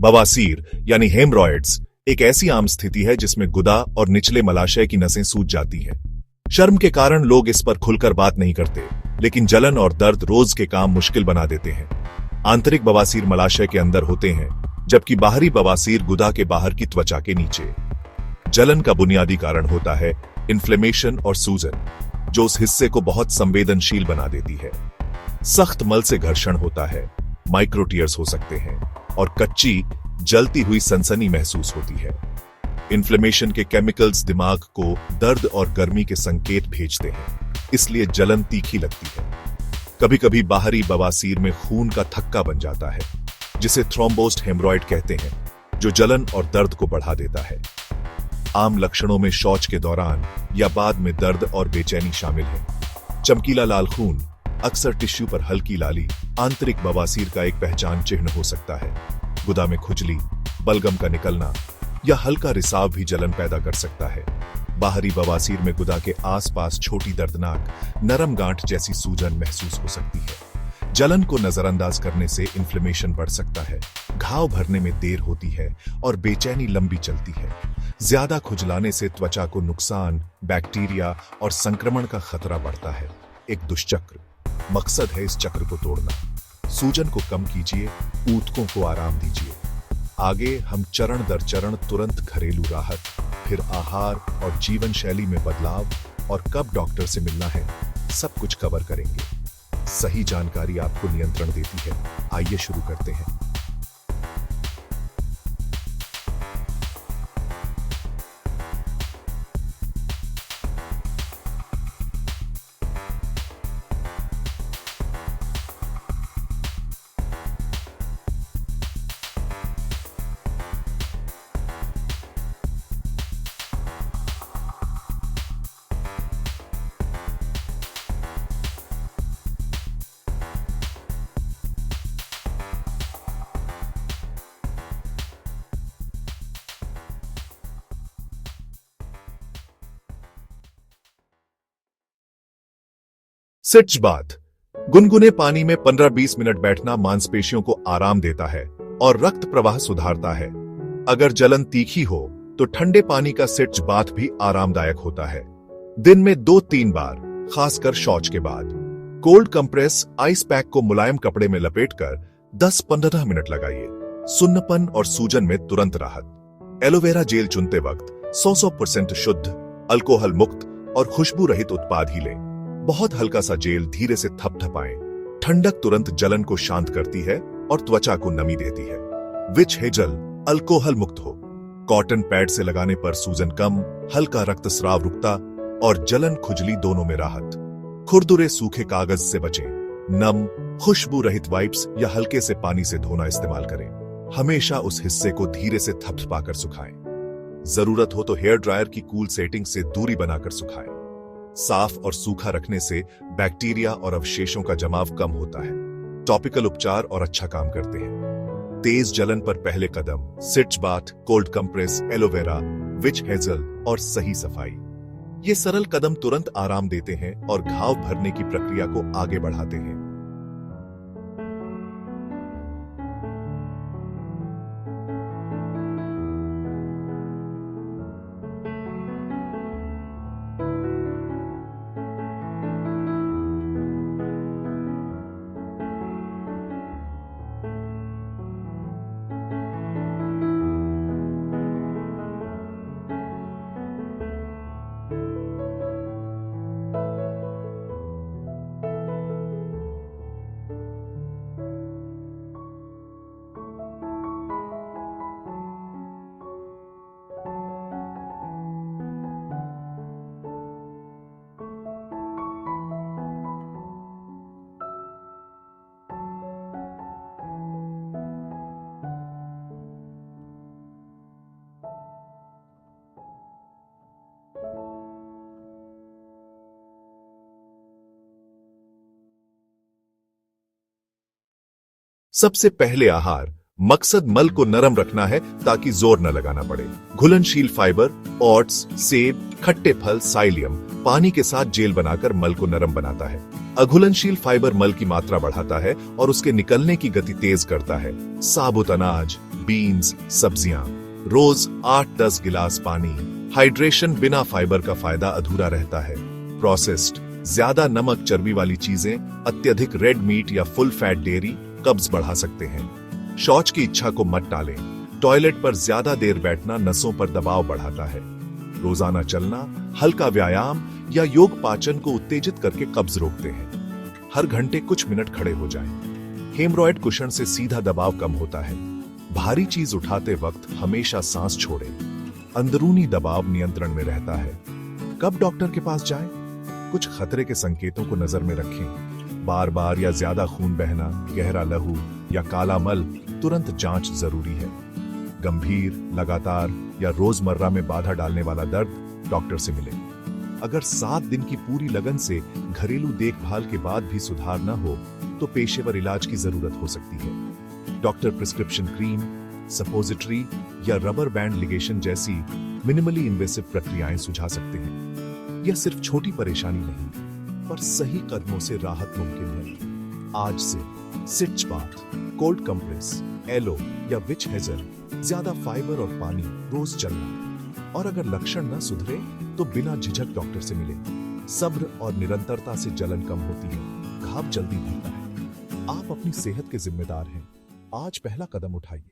बवासीर यानी हेमरॉयड्स एक ऐसी आम स्थिति है जिसमें गुदा और निचले मलाशय की नसें सूज जाती हैं। शर्म के कारण लोग इस पर खुलकर बात नहीं करते, लेकिन जलन और दर्द रोज के काम मुश्किल बना देते हैं। आंतरिक बवासीर मलाशय के अंदर होते हैं, जबकि बाहरी बवासीर गुदा के बाहर की त्वचा के नीचे। जलन का बुनियादी कारण होता है इन्फ्लेमेशन और सूजन, जो उस हिस्से को बहुत संवेदनशील बना देती है। सख्त मल से घर्षण होता है, माइक्रोटियर्स हो सकते हैं और कच्ची जलती हुई सनसनी महसूस होती है। इन्फ्लेमेशन के केमिकल्स दिमाग को दर्द और गर्मी के संकेत भेजते हैं, इसलिए जलन तीखी लगती है। कभी कभी बाहरी बवासीर में खून का थक्का बन जाता है, जिसे थ्रोम्बोस्ड हेमरॉयड कहते हैं, जो जलन और दर्द को बढ़ा देता है। आम लक्षणों में शौच के दौरान या बाद में दर्द और बेचैनी शामिल है। चमकीला लाल खून, अक्सर टिश्यू पर हल्की लाली, आंतरिक बवासीर का एक पहचान चिन्ह हो सकता है। गुदा में खुजली, बलगम का निकलना या हल्का रिसाव भी जलन पैदा कर सकता है। बाहरी बवासीर में गुदा के आसपास छोटी दर्दनाक नरम गांठ जैसी सूजन महसूस हो सकती है। जलन को नजरअंदाज करने से इन्फ्लेमेशन बढ़ सकता है, घाव भरने में देर होती है और बेचैनी लंबी चलती है। ज्यादा खुजलाने से त्वचा को नुकसान, बैक्टीरिया और संक्रमण का खतरा बढ़ता है। एक दुष्चक्र। मकसद है इस चक्र को तोड़ना। सूजन को कम कीजिए, ऊतकों को आराम दीजिए। आगे हम चरण दर चरण तुरंत घरेलू राहत, फिर आहार और जीवन शैली में बदलाव और कब डॉक्टर से मिलना है, सब कुछ कवर करेंगे। सही जानकारी आपको नियंत्रण देती है। आइए शुरू करते हैं। सिट्ज बाथ। गुनगुने पानी में 15-20 मिनट बैठना मांसपेशियों को आराम देता है और रक्त प्रवाह सुधारता है। अगर जलन तीखी हो तो ठंडे पानी का सिट्ज बाथ भी आरामदायक होता है। दिन में 2-3 बार, खासकर शौच के बाद। कोल्ड कंप्रेस आइस पैक को मुलायम कपड़े में लपेटकर 10-15 मिनट लगाइए। सुन्नपन और सूजन में तुरंत राहत। एलोवेरा जेल चुनते वक्त 100% शुद्ध, अल्कोहल मुक्त और खुशबू रहित उत्पाद ही लें। बहुत हल्का सा जेल धीरे से थपथपाएं। ठंडक तुरंत जलन को शांत करती है और त्वचा को नमी देती है। विच हेजल अल्कोहल मुक्त हो। कॉटन पैड से लगाने पर सूजन कम, हल्का रक्तस्राव रुकता और जलन खुजली दोनों में राहत। खुरदुरे सूखे कागज से बचें। नम, खुशबू रहित वाइप्स या हल्के से पानी से धोना इस्तेमाल करें। हमेशा उस हिस्से को धीरे से थपथपाकर सुखाएं। जरूरत हो तो हेयर ड्रायर की कूल सेटिंग से दूरी बनाकर सुखाएं। साफ और सूखा रखने से बैक्टीरिया और अवशेषों का जमाव कम होता है। टॉपिकल उपचार और अच्छा काम करते हैं। तेज जलन पर पहले कदम, sitz bath, cold compress, aloe vera, witch hazel और सही सफाई। ये सरल कदम तुरंत आराम देते हैं और घाव भरने की प्रक्रिया को आगे बढ़ाते हैं। सबसे पहले आहार। मकसद मल को नरम रखना है ताकि जोर न लगाना पड़े। घुलनशील फाइबर, ओट्स, सेब, खट्टे फल, साइलियम पानी के साथ जेल बनाकर मल को नरम बनाता है। अघुलनशील फाइबर मल की मात्रा बढ़ाता है और उसके निकलने की गति तेज करता है। साबुत अनाज, बीन्स, सब्जियां, रोज 8-10 गिलास पानी। हाइड्रेशन बिना फाइबर का फायदा अधूरा रहता है। प्रोसेस्ड, ज्यादा नमक चर्बी वाली चीजें, अत्यधिक रेड मीट या फुल फैट डेयरी कब्ज बढ़ा सकते हैं। शौच की इच्छा को मत टालें। टॉयलेट पर ज्यादा देर बैठना नसों पर दबाव बढ़ाता है। रोजाना चलना, हल्का व्यायाम या योग पाचन को उत्तेजित करके कब्ज रोकते हैं। हर घंटे कुछ मिनट खड़े हो जाएं। हेमरॉयड कुशन से सीधा दबाव कम होता है। भारी चीज उठाते वक्त हमेशा सांस छोड़ें। अंदरूनी दबाव नियंत्रण में रहता है। कब डॉक्टर के पास जाएं? कुछ खतरे के संकेतों को नजर में रखें। बार बार या ज्यादा खून बहना, गहरा लहू या काला मल, तुरंत जांच जरूरी है। गंभीर, लगातार या रोजमर्रा में बाधा डालने वाला दर्द, डॉक्टर से मिलें। अगर 7 दिन की पूरी लगन से घरेलू देखभाल के बाद भी सुधार न हो तो पेशेवर इलाज की जरूरत हो सकती है। डॉक्टर प्रिस्क्रिप्शन क्रीम, सपोजिटरी या रबर बैंड लिगेशन जैसी मिनिमली इन्वेसिव प्रक्रियाएं सुझा सकते हैं। यह सिर्फ छोटी परेशानी नहीं, पर सही कदमों से राहत मुमकिन है। आज से सिट्च बाथ, कोल्ड कंप्रेस, एलो या विच हेजर, ज्यादा फाइबर और पानी रोज चलना। और अगर लक्षण न सुधरे तो बिना झिझक डॉक्टर से मिलें। सब्र और निरंतरता से जलन कम होती है, घाव जल्दी भरता है। आप अपनी सेहत के जिम्मेदार हैं। आज पहला कदम उठाइए।